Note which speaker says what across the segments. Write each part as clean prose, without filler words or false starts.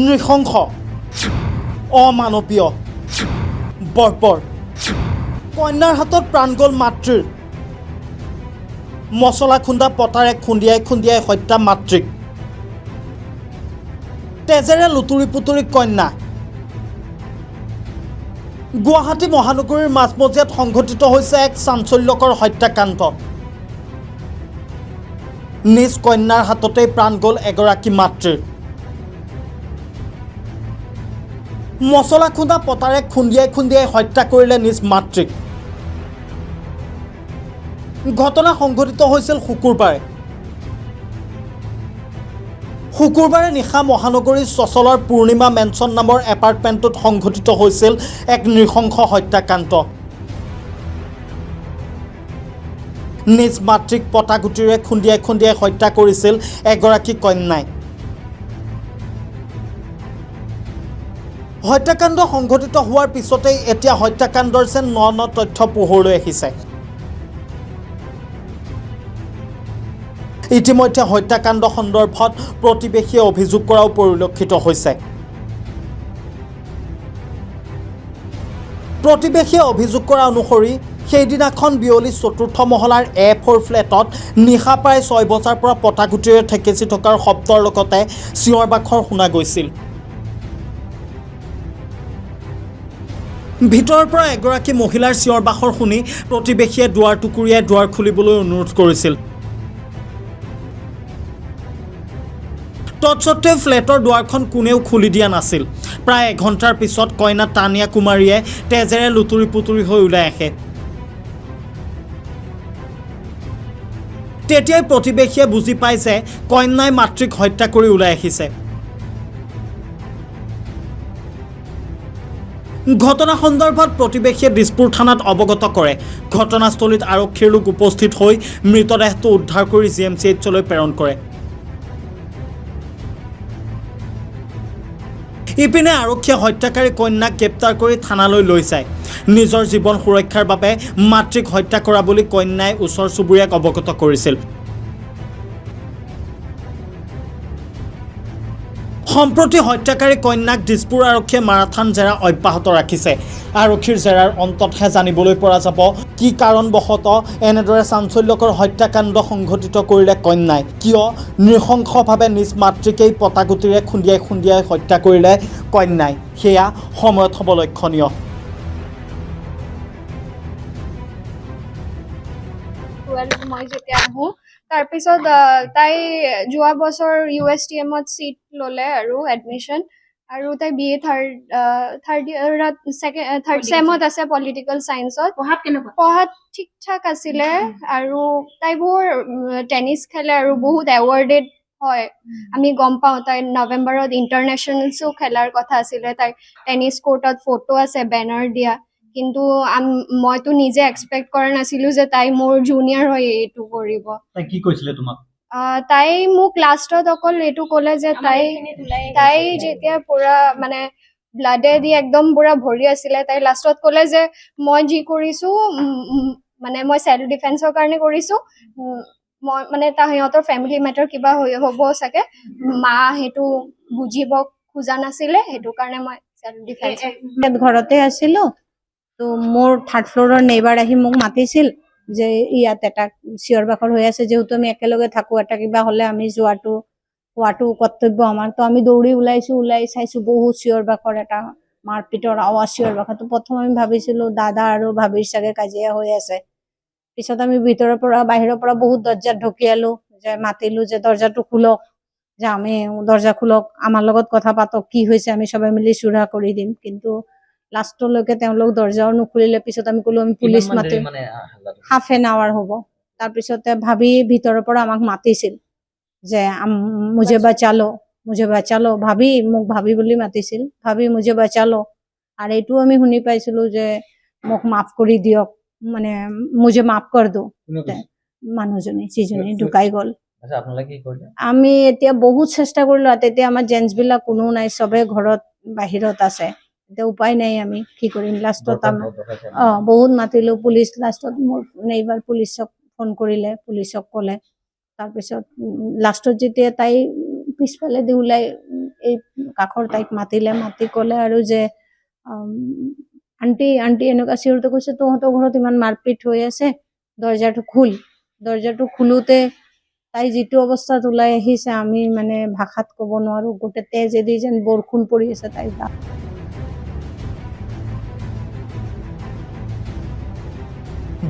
Speaker 1: নৃশংস অমানৱীয় বৰ্বৰ কন্যাৰ হাতত প্ৰাণ গ'ল মাতৃৰ মছলা খুন্দা পতাৰে খুন্দিয়াই হত্যা মাতৃক তেজেৰে লুতুৰি পুতুৰি কন্যা গুৱাহাটী মহানগৰীৰ মাজমজিয়াত সংঘটিত হৈছে এক চাঞ্চল্যকৰ হত্যাকাণ্ড নিজ কন্যাৰ হাততেই প্ৰাণ গ'ল এগৰাকী মাতৃৰ মছলা খুন্দা পতাৰে খুন্দিয়াই হত্যা কৰিলে নিজ মাতৃক ঘটনা সংঘটিত হৈছিল শুকুৰবাৰে নিশা মহানগৰীৰ চচলৰ পূৰ্ণিমা মেনচন নামৰ এপাৰ্টমেণ্টত সংঘটিত হৈছিল এক নৃশংস হত্যাকাণ্ড নিজ মাতৃক পটাগুটিৰে খুন্দিয়াই হত্যা কৰিছিল এগৰাকী কন্যাই হত্যাকাণ্ড সংঘটিত হোৱাৰ পিছতেই এতিয়া হত্যাকাণ্ডৰ যেন ন তথ্য পোহৰলৈ আহিছে ইতিমধ্যে হত্যাকাণ্ড সন্দৰ্ভত প্ৰতিবেশীয়ে অভিযোগ কৰাও পৰিলক্ষিত হৈছে প্ৰতিবেশীয়ে অভিযোগ কৰা অনুসৰি সেইদিনাখন বিয়লি চতুৰ্থ মহলাৰ A4 ফ্লেটত নিশা প্ৰায় 6 বজাৰ পৰা পটাগুটিৰে ঠেকেচি থকাৰ শব্দৰ লগতে চিঞৰ বাখৰ শুনা গৈছিল ভিতৰৰ পৰা এগৰাকী মহিলাৰ চিঞৰ বাখৰ শুনি প্ৰতিবেশীয়ে দুৱাৰ টুকুৰিয়াই দুৱাৰ খুলিবলৈ অনুৰোধ কৰিছিল তৎসত্ত্বেও ফ্লেটৰ দুৱাৰখন কোনেও খুলি দিয়া নাছিল প্ৰায় এঘণ্টাৰ পিছত কইনা তানিয়া কুমাৰীয়ে তেজেৰে লুতুৰি পুতুৰি হৈ ওলাই আহে তেতিয়াই প্ৰতিবেশীয়ে বুজি পায় যে কন্যাই মাতৃক হত্যা কৰি ওলাই আহিছে ঘটনা সন্দৰ্ভত প্ৰতিবেশীয়ে দিছপুৰ থানাত অৱগত কৰে ঘটনাস্থলীত আৰক্ষীৰ লোক উপস্থিত হৈ মৃতদেহটো উদ্ধাৰ কৰি GMCHলৈ প্ৰেৰণ কৰে ইপিনে আৰক্ষীয়ে হত্যাকাৰী কন্যাক গ্ৰেপ্তাৰ কৰি থানালৈ লৈ যায় নিজৰ জীৱন সুৰক্ষাৰ বাবে মাতৃক হত্যা কৰা বুলি কন্যাই ওচৰ চুবুৰীয়াক অৱগত কৰিছিল সম্প্ৰতি হত্যাকাৰী কন্যাক দিছপুৰ আৰক্ষীয়ে মাৰাথান জেৰা অব্যাহত ৰাখিছে আৰক্ষীৰ জেৰাৰ অন্ততহে জানিবলৈ পৰা যাব কি কাৰণবশতঃ এনেদৰে চাঞ্চল্যকৰ হত্যাকাণ্ড সংঘটিত কৰিলে কন্যাই কিয় নৃশংসভাৱে নিজ মাতৃকেই পটাগুটিৰে খুন্দিয়াই হত্যা কৰিলে কন্যাই সেয়া সময়ত হ'ব লক্ষণীয়
Speaker 2: মই যেতিয়া আহোঁ তাৰপিছত তাই যোৱা বছৰ USTMত চিট ল'লে আৰু এডমিশ্যন আৰু তাই BA থাৰ্ড চেমত আছে পলিটিকেল চায়েন্সত পঢ়াত ঠিক ঠাক আছিলে আৰু তাই বৰ টেনিছ খেলে আৰু বহুত এৱাৰ্ডেড হয় আমি গম পাওঁ তাই নৱেম্বৰত ইণ্টাৰনেশ্যনেলছো খেলাৰ কথা আছিলে তাই টেনিছ কোৰ্টত ফটো আছে বেনাৰ দিয়া কিন্তু মইতো নিজে এক্সপেক্ট কৰা নাছিলো যে তাই মোৰ জুনিয়ৰ হৈ এইটো কৰিব
Speaker 3: তাই কি কৈছিলে তোমাক
Speaker 2: তাই মোক লাষ্টত অকল এইটো ক'লে যে তাই যেতিয়া পুৰা মানে ব্লাডে দি একদম পুৰা ভৰি আছিলে তাই লাষ্টত ক'লে যে মই যি কৰিছো মানে মই সেল্ফ ডিফেন্সৰ কাৰণে কৰিছো মই মানে সিহঁতৰ ফেমিলি মেটাৰ কিবা হ'ব চাগে মা সেইটো বুজিব খোজা নাছিলে সেইটো কাৰণে মই সেল্ফ ডিফেন্স
Speaker 4: ঘৰতে আছিলো তো মোৰ থাৰ্ড ফ্ল'ৰৰ নেইবাৰ আহি মোক মাতিছিল যে ইয়াত এটা চিঞৰ বাখৰ হৈ আছে যেহেতু আমি একেলগে থাকো এটা কিবা হ'লে আমি হোৱাটো কৰ্তব্য আমাৰ তো আমি দৌৰি ওলাই চাইছো বহুত চিঞৰ বাখৰ এটা মাৰপিটৰ আৱাজ চিঞৰ বাখৰটো প্ৰথম আমি ভাবিছিলো দাদা আৰু ভাবিৰ চাগে কাজিয়া হৈ আছে পিছত আমি ভিতৰৰ পৰা বাহিৰৰ পৰা বহুত দৰ্জাত ঢকিয়ালো যে মাতিলো যে দৰ্জাটো খোলক যে আমি দৰ্জা খোলক আমাৰ লগত কথা পাতক কি হৈছে আমি সবাই মিলি চুৰা কৰি দিম কিন্তু লাষ্টলৈকে তেওঁলোক দৰ্জাও নুখুলিলে পিছত আমি ক'লো আমি পুলিচ মাতিম হাফ এন আৱাৰ হ'ব তাৰপিছতে ভাবি ভিতৰৰ পৰা আমাক মাতিছিল যে মুঝে বাচালো ভাবি বুলি মাতিছিল ভাবি মুঝে বাচালো আৰু এইটো আমি শুনি পাইছিলো যে মোক মাফ কৰি দিয়ক মানে মুঝে মাফ কৰ দো মানুহজনী যিজনী ঢুকাই গ'ল আমি এতিয়া বহুত চেষ্টা কৰিলো তেতিয়া আমাৰ জেন্টছ বিলাক কোনো নাই চবে ঘৰত বাহিৰত আছে এতিয়া উপায় নাই আমি কি কৰিম লাষ্টত বহুত মাতিলো পুলিচ লাষ্টত মোৰ নেইবাৰ পুলিচক ফোন কৰিলে পুলিচক ক'লে তাৰপিছত লাষ্টত যেতিয়া তাই পিছফালেদি ওলাই এই কাষৰ তাইক মাতি ক'লে আৰু যে আণ্টি আণ্টি এনেকুৱা চিঞৰোতে কৈছে তহঁতৰ ঘৰত ইমান মাৰপিট হৈ আছে, দৰ্জাটো খোলোতে তাই যিটো অৱস্থাত ওলাই আহিছে আমি মানে ভাষাত ক'ব নোৱাৰো, গোটেই তেজেদি যেন বৰষুণ পৰি আছে তাইৰ গাত।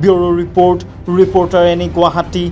Speaker 1: Bureau report, reporter any Guwahati.